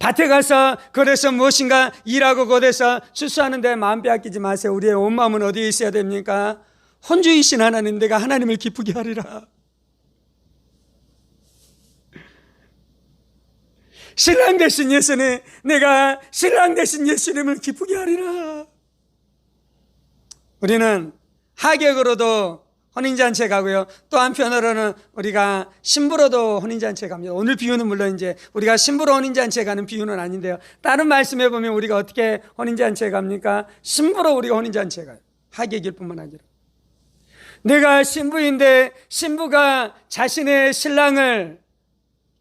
밭에 가서 그래서 무엇인가 일하고 곧에서 추수하는데 마음 빼앗기지 마세요. 우리의 온 마음은 어디에 있어야 됩니까? 혼주이신 하나님, 내가 하나님을 기쁘게 하리라. 신랑 대신 예수님, 내가 신랑 대신 예수님을 기쁘게 하리라. 우리는 하객으로도 혼인잔치에 가고요. 또 한편으로는 우리가 신부로도 혼인잔치에 갑니다. 오늘 비유는 물론 이제 우리가 신부로 혼인잔치에 가는 비유는 아닌데요. 다른 말씀에 보면 우리가 어떻게 혼인잔치에 갑니까? 신부로 우리가 혼인잔치에 가요. 하객일 뿐만 아니라. 내가 신부인데 신부가 자신의 신랑을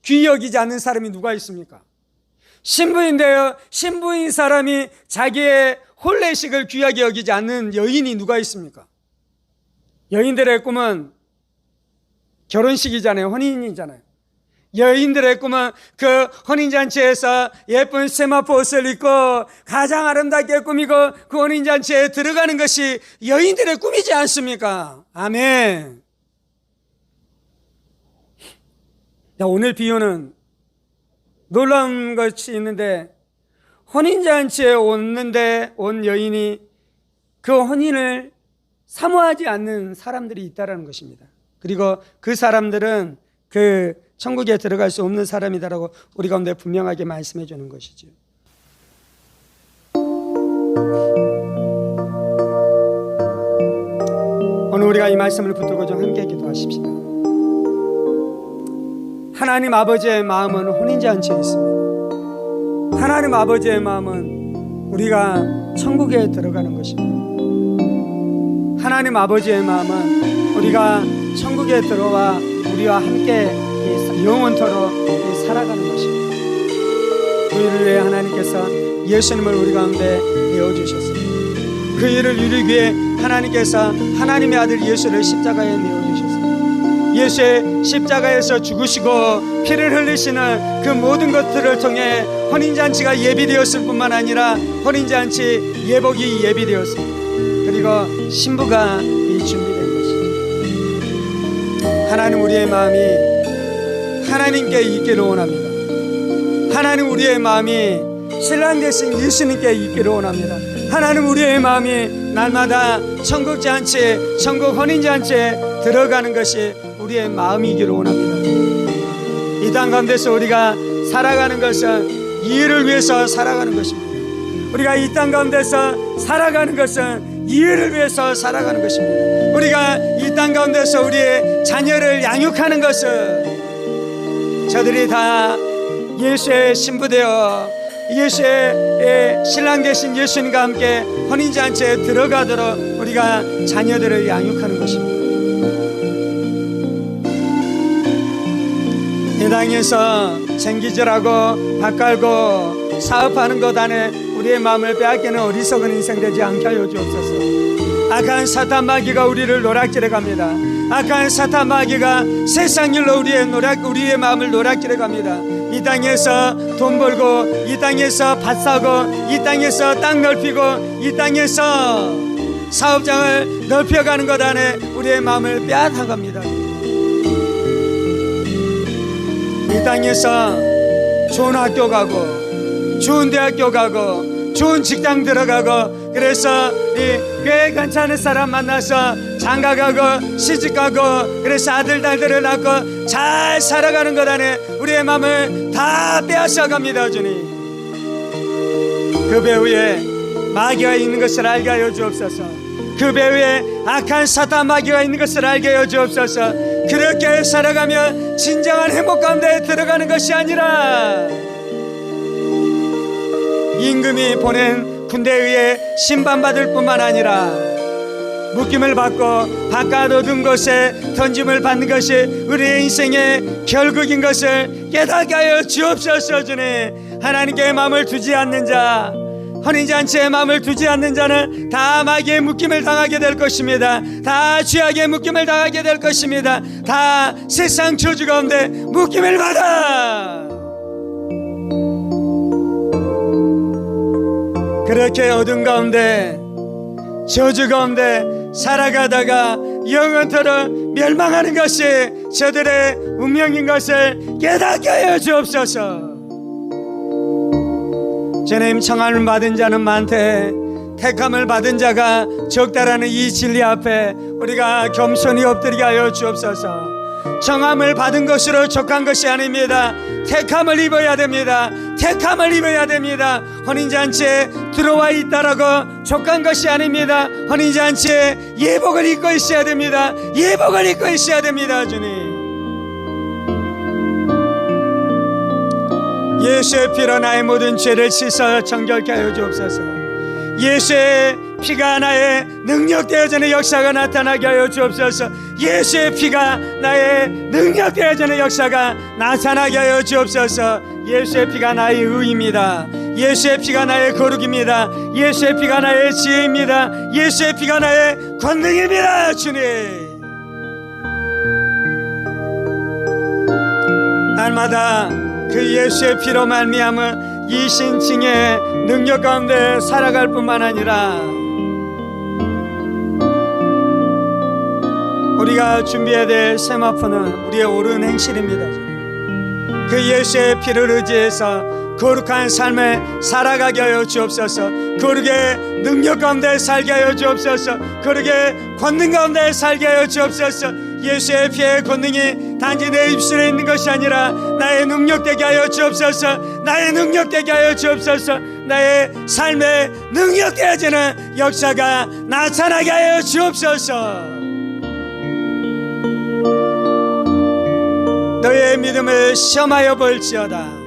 귀히 여기지 않는 사람이 누가 있습니까? 신부인데요, 신부인 사람이 자기의 혼례식을 귀하게 여기지 않는 여인이 누가 있습니까? 여인들의 꿈은 결혼식이잖아요. 혼인이잖아요. 여인들의 꿈은 그 혼인잔치에서 예쁜 세마포 옷을 입고 가장 아름답게 꾸미고 그 혼인잔치에 들어가는 것이 여인들의 꿈이지 않습니까? 아멘. 오늘 비유는 놀라운 것이 있는데, 혼인잔치에 온 여인이 그 혼인을 사모하지 않는 사람들이 있다는 것입니다. 그리고 그 사람들은 그 천국에 들어갈 수 없는 사람이다라고 우리 가운데 분명하게 말씀해 주는 것이죠. 오늘 우리가 이 말씀을 붙들고 좀 함께 기도하십시다. 하나님 아버지의 마음은 혼인잔치에 있습니다. 하나님 아버지의 마음은 우리가 천국에 들어가는 것입니다. 하나님 아버지의 마음은 우리가 천국에 들어와 우리와 함께 영원토록 살아가는 것입니다. 그 일을 위해 하나님께서 예수님을 우리 가운데 내어주셨습니다. 그 일을 이루기 위해 하나님께서 하나님의 아들 예수를 십자가에 내어주셨습니다. 예수의 십자가에서 죽으시고 피를 흘리시는 그 모든 것들을 통해 혼인잔치가 예비되었을 뿐만 아니라 혼인잔치 예복이 예비되었습니다. 그리고 신부가 준비된 것이죠. 하나님, 우리의 마음이 하나님께 있기를 원합니다. 하나님, 우리의 마음이 신랑 대신 예수님께 있기를 원합니다. 하나님, 우리의 마음이 날마다 천국 잔치, 천국 혼인잔치에 들어가는 것이 우리의 마음이기를 원합니다. 이 땅 가운데서 우리가 살아가는 것은 이해를 위해서 살아가는 것입니다. 우리가 이 땅 가운데서 살아가는 것은 이해를 위해서 살아가는 것입니다. 우리가 이 땅 가운데서 우리의 자녀를 양육하는 것은 저들이 다 예수의 신부되어 예수의 신랑 되신 예수님과 함께 혼인잔치에 들어가도록 우리가 자녀들을 양육하는 것입니다. 이 땅에서 생기질하고 밥 갈고 사업하는 것 안에 우리의 마음을 빼앗기는 어리석은 인생 되지 않게 하여 주옵소서. 악한 사탄 마귀가 우리를 노략질해 갑니다. 악한 사탄 마귀가 세상 일로 우리의 마음을 노략질해 갑니다. 이 땅에서 돈 벌고, 이 땅에서 밭 사고, 이 땅에서 땅 넓히고, 이 땅에서 사업장을 넓혀가는 것 안에 우리의 마음을 빼앗아 갑니다. 이 땅에서 좋은 학교 가고, 좋은 대학교 가고, 좋은 직장 들어가고, 그래서 꽤 괜찮은 사람 만나서 장가가고 시집가고, 그래서 아들 딸들을 낳고 잘 살아가는 것 안에 우리의 마음을 다 빼앗아 갑니다. 주님, 그 배후에 마귀가 있는 것을 알게 하여 주옵소서. 그 배후에 악한 사탄 마귀가 있는 것을 알게 하여 주옵소서. 그렇게 살아가면 진정한 행복 가운데 들어가는 것이 아니라 임금이 보낸 군대에 의해 심판받을 뿐만 아니라 묶임을 받고 바깥 어두운 곳에 던짐을 받는 것이 우리의 인생의 결국인 것을 깨닫게 하여 주옵소서. 주님, 하나님께 마음을 두지 않는 자, 혼인잔치에 마음을 두지 않는 자는 다 마귀의 묶임을 당하게 될 것입니다. 다 죄악의 묶임을 당하게 될 것입니다. 다 세상 저주 가운데 묶임을 받아. 그렇게 어둠 가운데 저주 가운데 살아가다가 영원토록 멸망하는 것이 저들의 운명인 것을 깨닫게 하여 주옵소서. 주님, 청함을 받은 자는 많되 택함을 받은 자가 적다라는 이 진리 앞에 우리가 겸손히 엎드리게 하여 주옵소서. 청함을 받은 것으로 족한 것이 아닙니다. 택함을 입어야 됩니다. 택함을 입어야 됩니다. 혼인잔치에 들어와 있다라고 족한 것이 아닙니다. 혼인잔치에 예복을 입고 있어야 됩니다. 예복을 입고 있어야 됩니다. 주님, 예수의 피로 나의 모든 죄를 씻어 정결케 하여 주옵소서. 예수의 피가 나의 능력되어지는 역사가 나타나게 하여 주옵소서. 예수의 피가 나의 능력되어지는 역사가 나타나게 하여 주옵소서. 예수의 피가 나의 의입니다. 예수의 피가 나의 거룩입니다. 예수의 피가 나의 지혜입니다. 예수의 피가 나의 권능입니다. 주님, 날마다 그 예수의 피로 말미암은 이 신칭의 능력 가운데 살아갈 뿐만 아니라 우리가 준비해야 될 세마포는 우리의 옳은 행실입니다. 그 예수의 피를 의지해서 거룩한 삶을 살아가게 하여 주옵소서. 거룩의 능력 가운데 살게 하여 주옵소서. 거룩의 권능 가운데 살게 하여 주옵소서. 예수의 피의 권능이 단지 내 입술에 있는 것이 아니라 나의 능력되게 하여 주옵소서. 나의 능력되게 하여 주옵소서. 나의 삶에 능력되어지는 역사가 나타나게 하여 주옵소서. 너의 믿음을 시험하여 볼지어다.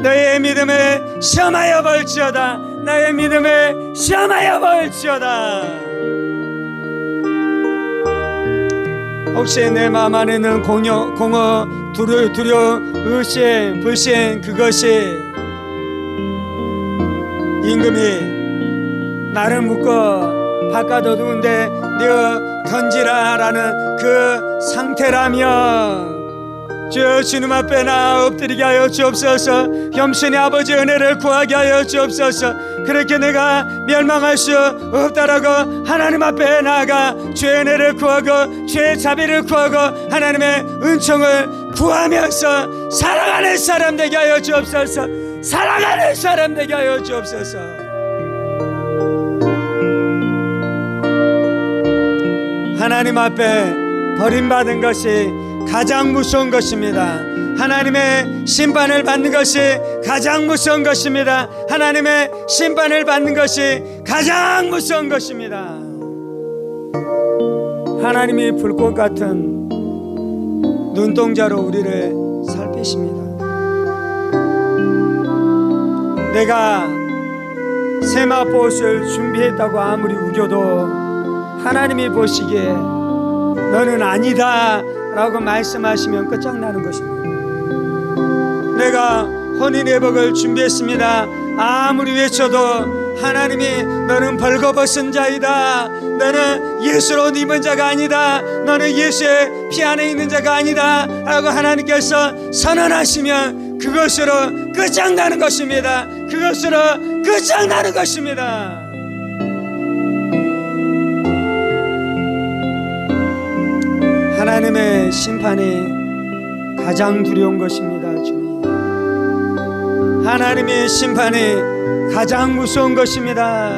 너의 믿음을 시험하여 볼지어다. 나의 믿음을 시험하여 볼지어다. 혹시 내 마음 안에는 공허, 두려워, 의심, 불신, 그것이 임금이 나를 묶어 바깥 어두운데 내어 던지라라는 그 상태라면 주님 앞에 나 엎드리게 하여 주옵소서. 겸손히 아버지 은혜를 구하게 하여 주옵소서. 그렇게 내가 멸망할 수 없다라고 하나님 앞에 나아가 주의 은혜를 구하고 주의 자비를 구하고 하나님의 은총을 구하면서 살아가는 사람 되게 하여 주옵소서. 살아가는 사람 되게 하여 주옵소서. 하나님 앞에 버림받은 것이 가장 무서운 것입니다. 하나님의 심판을 받는 것이 가장 무서운 것입니다. 하나님의 심판을 받는 것이 가장 무서운 것입니다. 하나님이 불꽃 같은 눈동자로 우리를 살피십니다. 내가 세마포옷을 준비했다고 아무리 우겨도 하나님이 보시기에 너는 아니다 라고 말씀하시면 끝장나는 것입니다. 내가 혼인예복을 준비했습니다. 아무리 외쳐도 하나님이 너는 벌거벗은 자이다, 너는 예수로 옷 입은 자가 아니다, 너는 예수의 피 안에 있는 자가 아니다 라고 하나님께서 선언하시면 그것으로 끝장나는 것입니다. 그것으로 끝장나는 것입니다. 하나님의 심판이 가장 두려운 것입니다. 주님, 하나님의 심판이 가장 무서운 것입니다.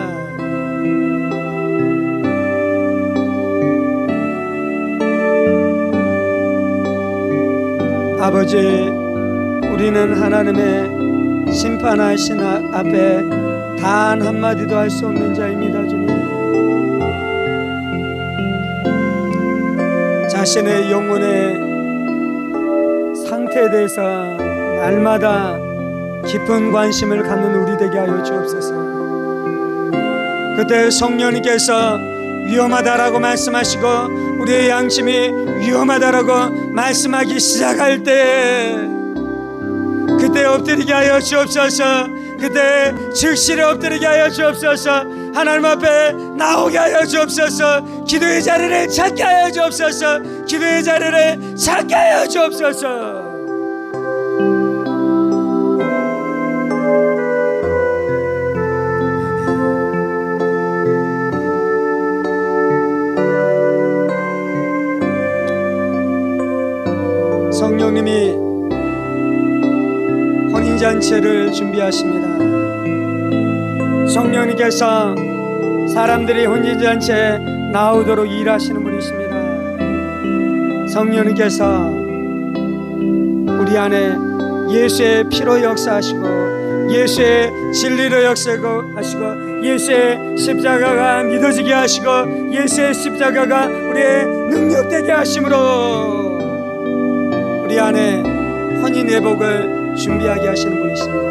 아버지, 우리는 하나님의 심판하신 앞에 단 한마디도 할 수 없는 자입니다. 주님, 자신의 영혼의 상태에 대해서 날마다 깊은 관심을 갖는 우리 되게 하여 주옵소서. 그때 성령님께서 위험하다라고 말씀하시고 우리의 양심이 위험하다라고 말씀하기 시작할 때 그때 엎드리게 하여 주옵소서. 그때 즉시를 엎드리게 하여 주옵소서. 하나님 앞에 나오게 하여 주옵소서. 기도의 자리를 찾게 하여 주옵소서. 기도의 자리를 찾게 하여 주옵소서. 성령님이 혼인잔치를 준비하십니다. 성령님께서 사람들이 혼인잔치에 나오도록 일하시는 분이십니다. 성령님께서 우리 안에 예수의 피로 역사하시고 예수의 진리로 역사하시고 예수의 십자가가 믿어지게 하시고 예수의 십자가가 우리의 능력되게 하심으로 우리 안에 혼인 회복을 준비하게 하시는 분이십니다.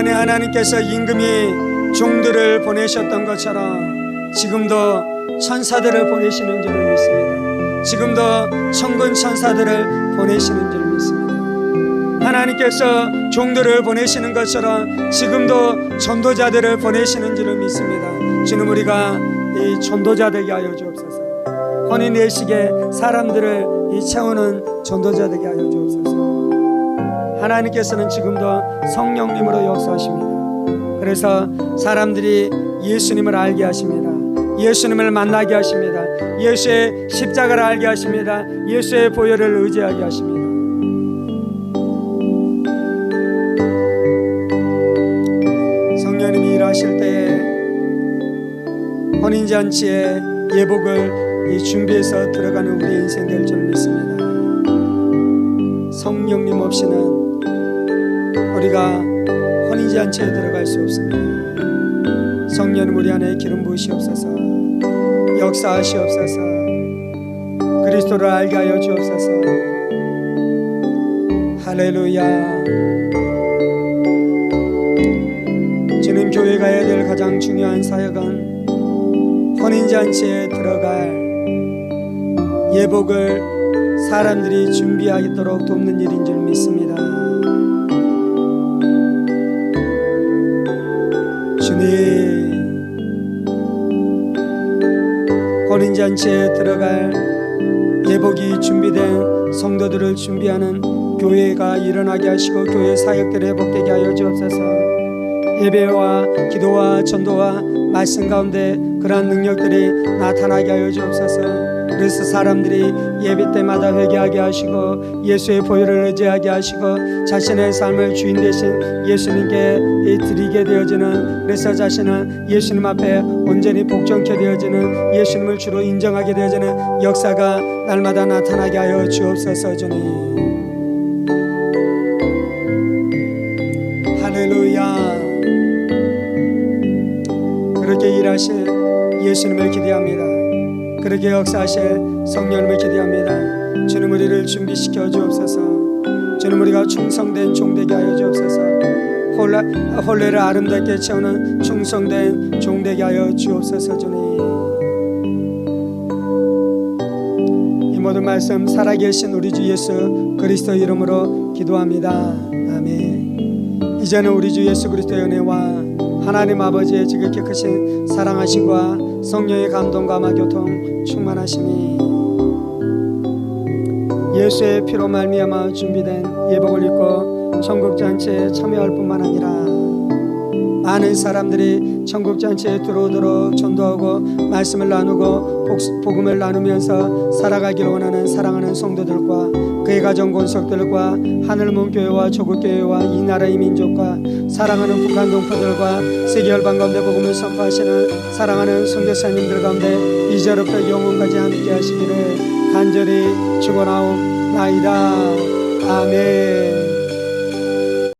하나님께서 임금이 종들을 보내셨던 것처럼 지금도 천사들을 보내시는 줄 믿습니다. 지금도 천군 천사들을 보내시는 줄 믿습니다. 하나님께서 종들을 보내시는 것처럼 지금도 전도자들을 보내시는 줄 믿습니다. 주님, 우리가 이 전도자 되게 하여 주옵소서. 혼인 예식에 사람들을 채우는 전도자 되게 하여 주옵소서. 하나님께서는 지금도 성령님으로 역사하십니다. 그래서 사람들이 예수님을 알게 하십니다. 예수님을 만나게 하십니다. 예수의 십자가를 알게 하십니다. 예수의 보혈을 의지하게 하십니다. 성령님이 일하실 때에 혼인잔치의 예복을 준비해서 들어가는 우리 인생 될 줄 믿습니다. 성령님 없이는 우리가 혼인잔치에 들어갈 수 없습니다. 성령님 우리 안에 기름 부으시옵소서. 역사하시옵소서. 그리스도를 알게 하여 주옵소서. 할렐루야. 주님, 교회가 해야 될 가장 중요한 사역은 혼인잔치에 들어갈 예복을 사람들이 준비하도록 돕는 일인 줄 믿습니다. 주님, 혼인잔치에 들어갈 예복이 준비된 성도들을 준비하는 교회가 일어나게 하시고 교회 사역들을 회복되게 하여 주옵소서. 예배와 기도와 전도와 말씀 가운데 그러한 능력들이 나타나게 하여 주옵소서. 그래서 사람들이 예배 때마다 회개하게 하시고 예수의 보혈을 의지하게 하시고 자신의 삶을 주인 되신 예수님께 드리게 되어지는, 그래서 자신은 예수님 앞에 온전히 복종케 되어지는, 예수님을 주로 인정하게 되어지는 역사가 날마다 나타나게 하여 주옵소서. 주님, 할렐루야. 그렇게 일하실 예수님을 기대합니다. 그렇게 역사하실 성령님을 기대합니다. 주님, 우리를 준비시켜 주옵소서. 주님, 우리가 충성된 종되게 하여 주옵소서. 혼례를 아름답게 채우는 충성된 종되게 하여 주옵소서. 주님, 이 모든 말씀 살아계신 우리 주 예수 그리스도 이름으로 기도합니다. 아멘. 이제는 우리 주 예수 그리스도의 은혜와 하나님 아버지의 지극히 크신 사랑하심과 성령의 감동과 교통 충만하심이 예수의 피로 말미암아 준비된 예복을 입고 천국잔치에 참여할 뿐만 아니라 많은 사람들이 천국잔치에 들어오도록 전도하고 말씀을 나누고 복음을 나누면서 살아가기를 원하는 사랑하는 성도들과 그의 가정 권속들과 하늘문교회와 조국교회와 이 나라의 민족과 사랑하는 북한 동포들과 세계 열방 가운데 복음을 선포하시는 사랑하는 선교사님들 가운데 이제로부터 영원까지 함께 하시기를 간절히 축원하옵나이다. 아멘.